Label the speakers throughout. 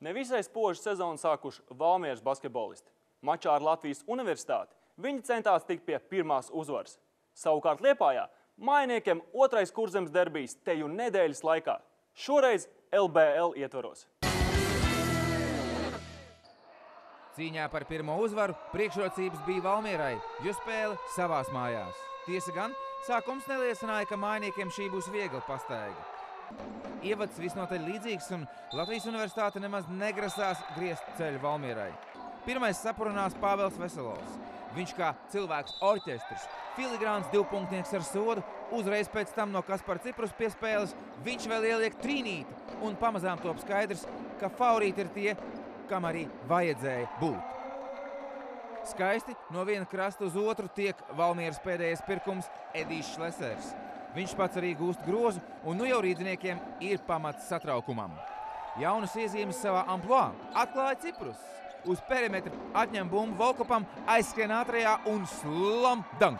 Speaker 1: Nevisai spožu sezonu sākuši Valmieras basketbolisti. Mačā ar Latvijas universitāti viņi centās tikt pie pirmās uzvaras. Savukārt Liepājā mājiniekiem otrais Kurzemes derbijs teju nedēļas laikā. Šoreiz LBL ietvaros.
Speaker 2: Cīņā par pirmo uzvaru priekšrocības bija Valmierai, jo spēle savās mājās. Tiesa gan, sākums neliecināja, ka mājiniekiem šī būs viegla pastaiga. Ievads visnotaļ līdzīgs un Latvijas universitāte nemaz negrasās griezt ceļu Valmierai. Pirmais sapurunās Pāvels Veselovs. Viņš kā cilvēks orķestrs, filigrāns divpunktnieks ar sodu, uzreiz pēc tam no Kaspara Ciprus piespēles, viņš vēl ieliek trīnīti un pamazām top skaidrs, ka favorīti ir tie, kam arī vajadzēja būt. Skaisti no viena krasta uz otru tiek Valmieras pēdējais pirkums Edijs Šlesers. Viņš pats arī gūst grozu, un nu jau rīdziniekiem ir pamats satraukumam. Jaunas iezīmes savā amploā atklāja Ciprus. Uz perimetra atņem bumbu Volkopam, aizskrien ātrajā un slam dank.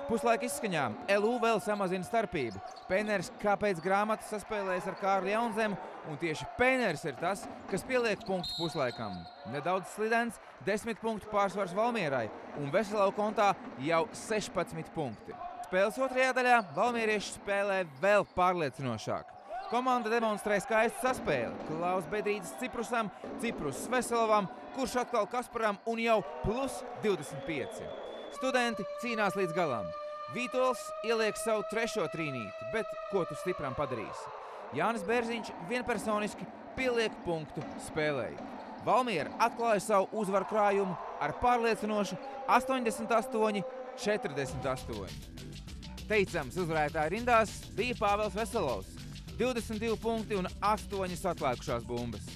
Speaker 2: Puslaika izskaņā LU vēl samazina starpību. Peiners kā pēc grāmatas saspēlējas ar Kārli Jaunzemu, un tieši Peiners ir tas, kas pieliek punktu puslaikam. Nedaudz slidens, 10 punktu pārsvars Valmierai, un Veselau kontā jau 16 punkti. Spēles otrajā daļā valmierieši spēlē vēl pārliecinošāk. Komanda demonstrē skaistu saspēli. Klaus Bedrītis Ciprusam, Ciprus Veselovam, kurš atkal Kasparam un jau plus 25. Studenti cīnās līdz galam. Vītols ieliek savu trešo trīnīti, bet ko tu stipram padarīsi? Jānis Bērziņš vienpersoniski pieliek punktu spēlēji. Valmiera atklāja savu uzvaru krājumu ar pārliecinošu 88-48. Teicams uzvarētāju rindās bija Pāvels Veselovs. 22 punkti un 8 atlēkušās bumbas.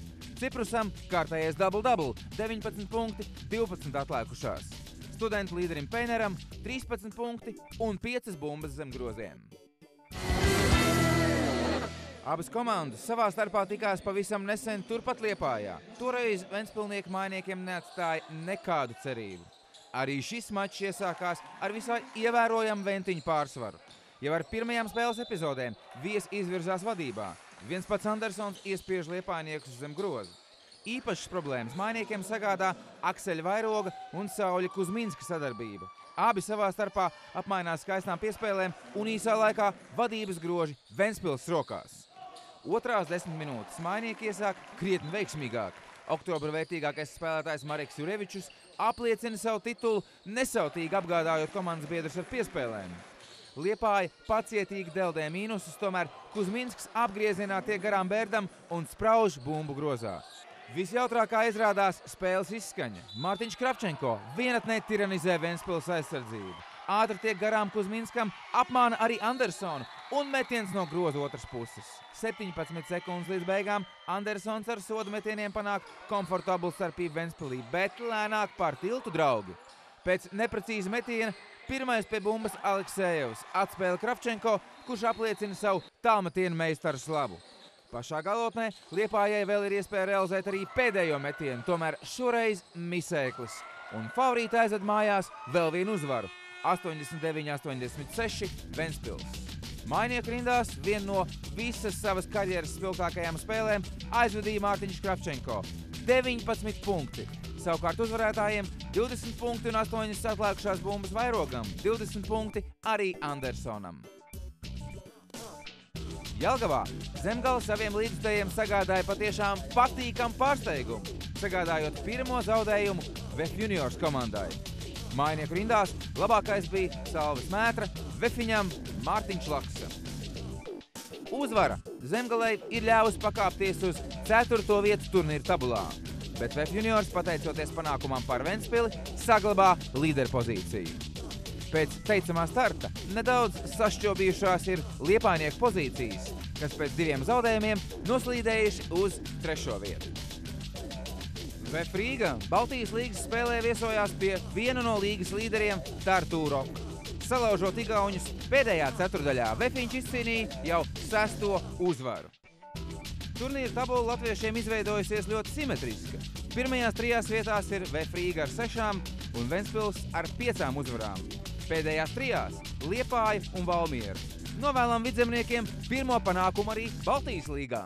Speaker 2: Ciprusam kārtējais double-double, 19 punkti, 12 atlēkušās. Studentu līderim Peineram 13 punkti un 5 bumbas zem groziem. Abas komandas savā starpā tikās pavisam nesen turpat Liepājā. Toreiz Ventspilnieku mājiniekiem neatstāja nekādu cerību. Arī šis mačs iesākās ar visai ievērojamu ventiņu pārsvaru. Jau ar pirmajām spēles epizodēm viesi izvirzās vadībā. Viens pats Andersons iespiež liepājniekus zem groza. Īpašas problēmas mājiniekiem sagādā Akseļa Vairoga un Sauļa Kuzminska sadarbība. Abi savā starpā apmainās skaistām piespēlēm un īsā laikā vadības groži Ventspils rokās. Otrās 10 minūtes mājinieki iesāk krietni veiksmīgāk. Oktobra vērtīgākais spēlētājs Mareks Jurevičus apliecina savu titulu, nesautīgi apgādājot komandas biedrus ar piespēlēm. Liepāja pacietīgi deldē mīnusus, tomēr Kuzminsks apgriezienā tiek garām Bērdam un sprauž bumbu grozā. Visjautrākā izrādās spēles izskaņa. Mārtiņš Kravčenko vienatnē tiranizē Ventspils aizsardzību. Ātri tiek garām Kuzminskam, apmāna arī Andersonu un metiens no groza otras puses. 17 sekundes līdz beigām Andersons ar sodu metieniem panāk komfortablu starpību Ventspilī, bet lēnāk par tiltu draugi. Pēc neprecīza metiena pirmais pie bumbas Aleksējevs atspēle Kravčenko, kurš apliecina savu tālmetienu meistaru slavu. Pašā galotnē Liepājai vēl ir iespēja realizēt arī pēdējo metienu, tomēr šoreiz misēklis. Un favorīti aizved mājās vēl vienu uzvaru. 89-86 Ventspils. Mājinieku rindās vienu no visas savas karjeras spilgtākajām spēlēm aizvadīja Mārtiņš Kravčenko. 19 punkti. Savukārt uzvarētājiem 20 punkti un 8 atlēkušās bumbas Vairogam, 20 punkti arī Andersonam. Jelgavā Zemgala saviem līdzstājiem sagādāja patiešām patīkamu pārsteigumu, sagādājot pirmo zaudējumu VF Juniors komandai. Mājinieku rindās labākais bija Salves Mētra, Vefiņam Mārtiņš Laksa. Uzvara Zemgalei ir ļāvusi pakāpties uz 4. vietu turnīra tabulā, bet VF Juniors, pateicoties panākumam par Ventspili, saglabā līderpozīciju. Pēc teicamā starta nedaudz sašķobījušās ir liepājnieku pozīcijas, kas pēc 2 zaudējumiem noslīdējuši uz 3. vietu. VF Rīga Baltijas līgas spēlē viesojās pie viena no līgas līderiem Tartu Roku. Salaužot igauņus pēdējā ceturdaļā, Vefiņš izcīnīja jau 6. uzvaru. Turnīra tabula latviešiem izveidojusies ļoti simetriska. Pirmajās 3 vietās ir VF Rīga ar 6 un Ventspils ar 5 uzvarām. Pēdējās 3 Liepāja un Valmiera. Novēlam vidzemniekiem pirmo panākumu arī Baltijas līgā.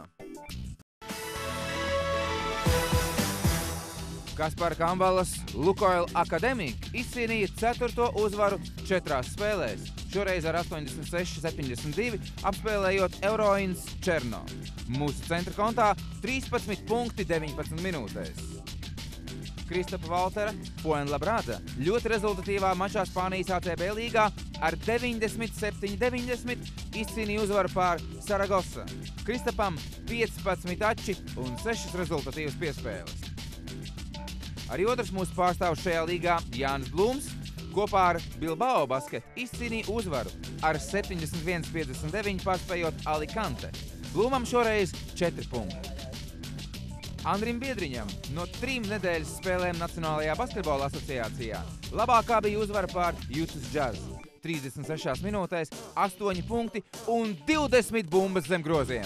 Speaker 2: Kaspar Kambalas Lukoil Akademika izcīnīja 4. uzvaru 4 spēlēs, šoreiz ar 86-72, apspēlējot Euroins Černo. Mūsu centra kontā 13 punkti 19 minūtēs. Kristapa Valtera Fuenlabrada ļoti rezultatīvā mačā Spānijas ACB līgā ar 97-90 izcīnīja uzvaru pār Saragosa. Kristapam 15 ači un 6 rezultatīvas piespēles. Arī otrs mūsu pārstāvs šajā līgā, Jānis Blūms, kopā ar Bilbao Basket izcīnīja uzvaru ar 71-59 pārspējot Alicante. Blūmam šoreiz 4 punkti. Andrim Biedriņam no 3 nedēļas spēlēm Nacionālajā basketbola asociācijā labākā bija uzvara pār Utah Jazz. 36 minūtēs 8 punkti un 20 bumbas zem groziem.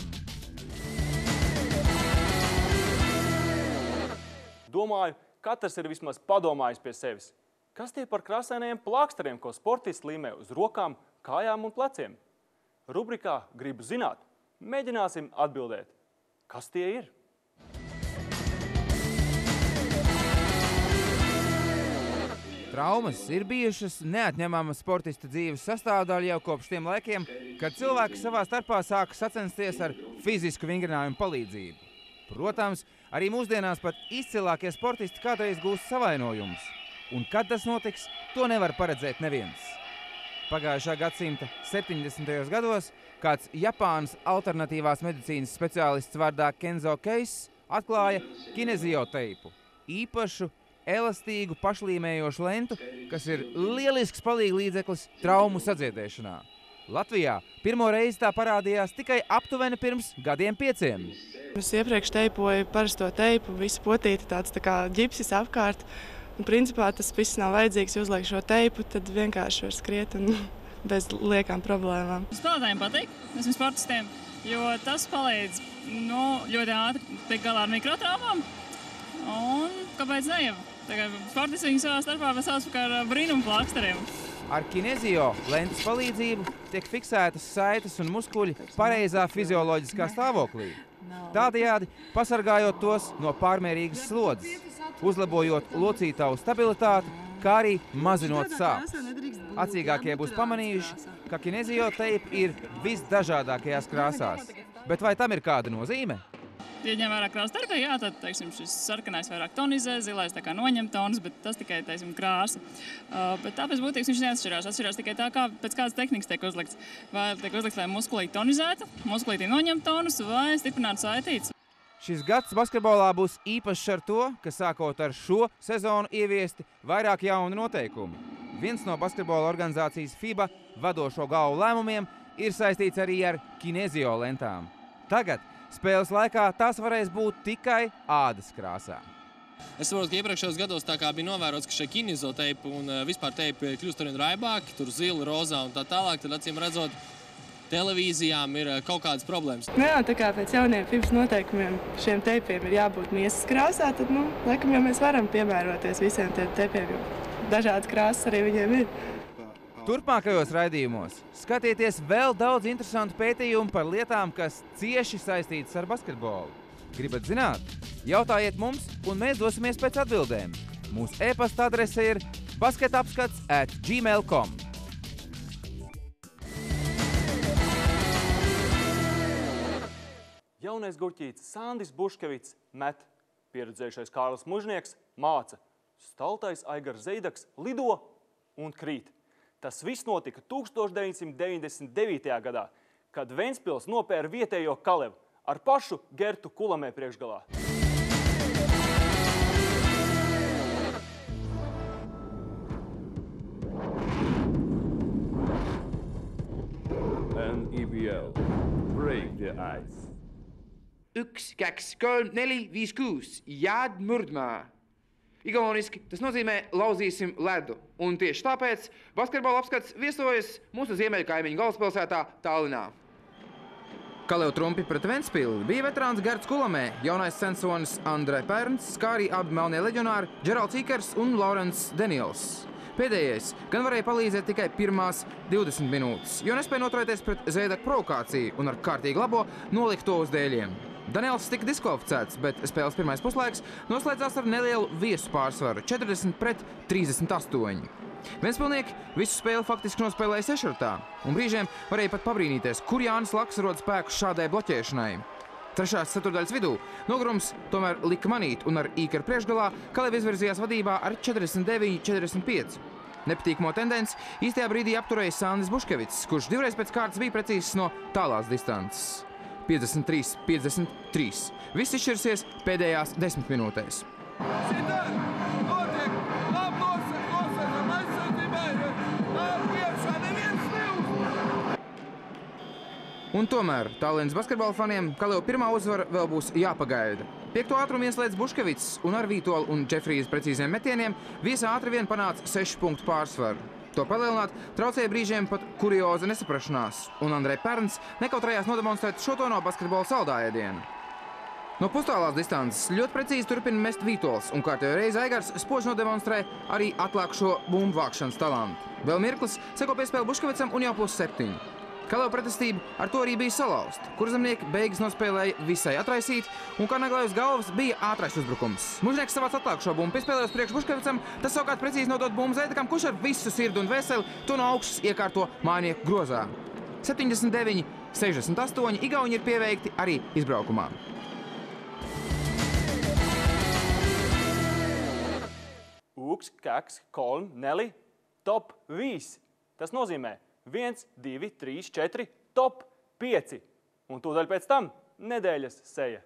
Speaker 1: Domāju, katrs ir vismaz padomājis pie sevis. Kas tie par krāsainajiem plāksteriem, ko sportisti līmē uz rokām, kājām un pleciem? Rubrikā Gribu zināt, mēģināsim atbildēt. Kas tie ir?
Speaker 2: Traumas ir bijušas neatņemama sportista dzīves sastāvdaļa jau kopš tiem laikiem, kad cilvēki savā starpā sāka sacensties ar fizisku vingrinājumu palīdzību. Protams, arī mūsdienās pat izcilākie sportisti kādreiz gūst savainojumus. Un kad tas notiks, to nevar paredzēt neviens. Pagājušā gadsimta 70. gados kāds Japānas alternatīvās medicīnas speciālists vārdā Kenzo Keis atklāja kinezioteipu, īpašu elastīgu pašlīmējošu lentu, kas ir lielisks palīglīdzeklis traumu sadziedēšanā. Latvijā pirmo reizi tā parādījās tikai aptuveni pirms 5 gadiem.
Speaker 3: Es iepriekš teipoju parasto teipu, visu potīti tāds tā kā ģipsis apkārt. Un principā tas viss nav vajadzīgs, ja uzliek šo teipu, tad vienkārši var skriet un bez liekām problēmām.
Speaker 4: Spēlētājiem patīk, esmu sportistiem, jo tas palīdz ļoti ātri tikt galā ar mikrotraumām. Un kāpēc ne? Sportisti viņu savā starpā sauc par brīnumu plāksteriem.
Speaker 2: Ar kinezio lentas palīdzību tiek fiksētas saites un muskuļi pareizā fizioloģiskā stāvoklī. Tādējādi pasargājot tos no pārmērīgas slodzes, uzlabojot locītavu stabilitāti, kā arī mazinot sāpes. Acīgākie būs pamanījuši, ka kinezio teipa ir visdažādākajās krāsās. Bet vai tam ir kāda nozīme?
Speaker 4: Ja ņem vairāk krāsu starpē, jā, tad, teiksim, šis sarkanais vairāk tonizē, zilais tā kā noņem tonus, bet tas tikai, teiksim, krāsa. Bet tāpēc būtības viņš neatšķirās. Atšķirās tikai tā, kā pēc kādas tehnikas tiek uzlikts. Vai tiek uzlikts, lai muskulīti tonizētu, muskulīti noņem tonus vai stiprinātu saitītes.
Speaker 2: Šis gads basketbolā būs īpašs ar to, ka sākot ar šo sezonu ieviesti vairāk jaunu noteikumu. Viens no basketbola organizācijas FIBA vadošo galvu lēmumiem ir saistīts arī ar kinezio lentām. Tagad spēles laikā tās varēs būt tikai ādas krāsā.
Speaker 5: Es saprotu, ka iepriekšējos gados tā kā bija novērots, ka šie kinezio teipi un vispār teipi kļūst arvien raibāki, tur zili, rozā un tā tālāk, tad acīm redzot, televīzijām ir kaut kādas problēmas.
Speaker 3: Jā, tā kā pēc jauniem FIBAS noteikumiem šiem teipiem ir jābūt miesas krāsā, tad, laikam jau mēs varam piemēroties visiem tiem teipiem, jo dažādas krāsas arī viņiem ir.
Speaker 2: Turpmākajos raidījumos skatieties vēl daudz interesantu pētījumu par lietām, kas cieši saistītas ar basketbolu. Gribat zināt? Jautājiet mums, un mēs dosimies pēc atbildēm. Mūsu e-pasta adrese ir basketapskats@gmail.com.
Speaker 1: Jaunais gurķītis Sandis Buškevits met, pieredzējušais Kārlis Mužnieks māca, staltais Aigars Zeidaks lido un krīt. Tas viss notika 1999. gadā, kad Ventspils nopēra vietējo Kalevu ar pašu Gertu Kulamē priekšgalā.
Speaker 6: NEBL. Break the ice.
Speaker 7: 1, 2, 3, 4, 5, 6. Jād murdmā. Igauniski tas nozīmē lauzīsim ledu. Un tieši tāpēc basketbola apskats viesojas mūsu ziemeļkaimiņu galvaspilsētā Tallinā. Kalevu trumpi pret Ventspilu bija veterāns Gerts Kulamē, jaunais sensonis Andrē Pērns, kā arī abi melnie leģionāri Džeralds Ikers un Laurents Deniels. Pēdējais gan varēja palīdzēt tikai pirmās 20 minūtes, jo nespēja noturēties pret Zeidaku provokāciju un ar kārtīgi labo nolikt to uz dēļiem.
Speaker 2: Daniels tika diskvalificēts, bet spēles pirmais puslaiks noslēdzās ar nelielu viesu pārsvaru 40-38. Vienspilnieki visu spēli faktiski nospēlēja sešratā, un brīžiem varēja pat pabrīnīties, kur Jānis Laks rod spēkus šādai bloķēšanai. Trešās ceturdaļas vidū nogurums tomēr lika manīt, un ar Īkeru priekšgalā Kalevi izvirzījās vadībā ar 49-45. Nepatīkamo tendenci īstajā brīdī apturēja Sandis Buškevits, kurš divreiz pēc kārtas bija precīzs no tālās distances. 53-53. Viss izšķirsies pēdējās 10 minūtēs. Un tomēr Tallinas basketbola faniem Kalevu pirmā uzvara vēl būs jāpagaida. 5. ātrumu ieslēdz Buškevits, un ar Vītola un Džefrijas precīziem metieniem viesā ātri vien panāca 6 punktu pārsvaru. To palielināt traucēja brīžiem pat kurioza nesaprašanās, un Andrej Pērns nekautrējās nodemonstrēt šo to no basketbola saldājiedienu. No pustālās distances ļoti precīzi turpina mest Vītols, un kārtējo reizi Aigars spoži nodemonstrē arī atlākšo bumbu vākšanas talantu. Vēl mirklis seko piespēle Buškevicam un jau +7. Kalevu pretestība ar to arī bija salauzta. Kurzemnieki beigas nospēlēja visai atraisīt, un kā naglai uz galvas bija ātrais uzbrukums. Mužnieks savāc atlākšo bumbu piespēlējos priekš Buškevicam, tas savukārt precīzi nodot bumbu Zēdekam, kurš ar visu sirdi un veseli to no augšas iekārto mājinieku grozā. 79-68 igauņi ir pieveikti arī izbraukumā.
Speaker 1: Ūks, Keks, Kolm, Neli, top visi. Tas nozīmē 1, 2, 3, 4, top 5. Un tūdaļ pēc tam nedēļas seja.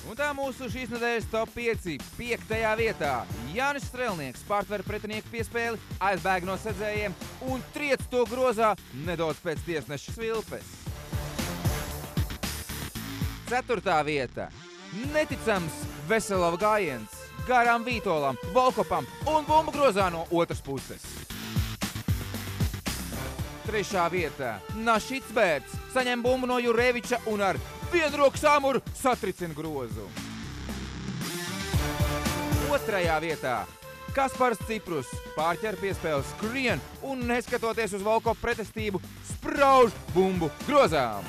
Speaker 2: Un tā mūsu šīs nedēļas top 5. 5. vietā Jānis Strelnieks pārtver pretinieku piespēli, aizbēg no sedzējiem un triec to grozā nedaudz pēc tiesneša svilpes. 4. vieta neticams Veselova gājiens garām Vītolam, Volkopam un bumbu grozā no otras puses. 3. vietā Našits Bērts saņem bumbu no Jureviča un ar vienroku samuru satricina grozu. 2. vietā Kaspars Ciprus pārķer piespēli skrien un, neskatoties uz Volkopu pretestību, sprauž bumbu grozām.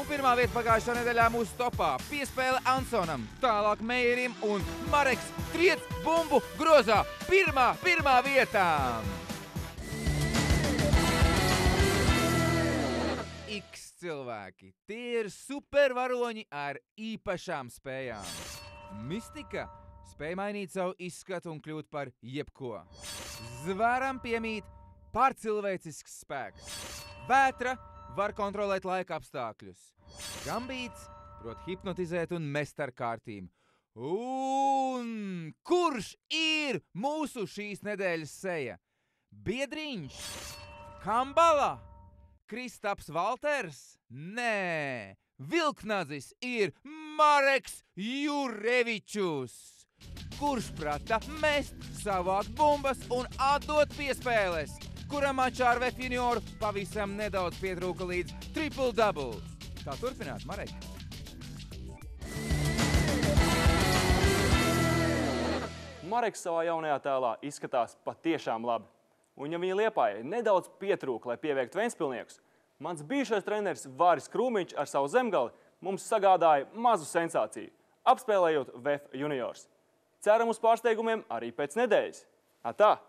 Speaker 2: Un 1. vieta pagājušā nedēļā mūsu topā piespēle Ansonam, tālāk Meijerim un Mareks triec bumbu grozā pirmā vietā. Cilvēki. Tie ir supervaroņi ar īpašām spējām. Mistika spēj mainīt savu izskatu un kļūt par jebko. Zvēram piemīt pārcilvēcisks spēks. Vētra var kontrolēt laika apstākļus. Gambīts prot hipnotizēt un mest ar kārtīm. Un kurš ir mūsu šīs nedēļas seja? Biedriņš? Kambala? Kristaps Valters? Nē, vilknadzis ir Mareks Jurevičus, kurš prata mest, savākt bumbas un atdot piespēles, kuram mačā ar VF junioru pavisam nedaudz pietrūka līdz triple-double. Tā turpināt, Marek.
Speaker 1: Mareks savā jaunajā tēlā izskatās patiešām labi. Un ja viņa Liepājai nedaudz pietrūka, lai pieveiktu Ventspilniekus, mans bijušais treneris Vāris Krūmiņš ar savu zemgali mums sagādāja mazu sensāciju, apspēlējot VF juniors. Ceram uz pārsteigumiem arī pēc nedēļas. Atā!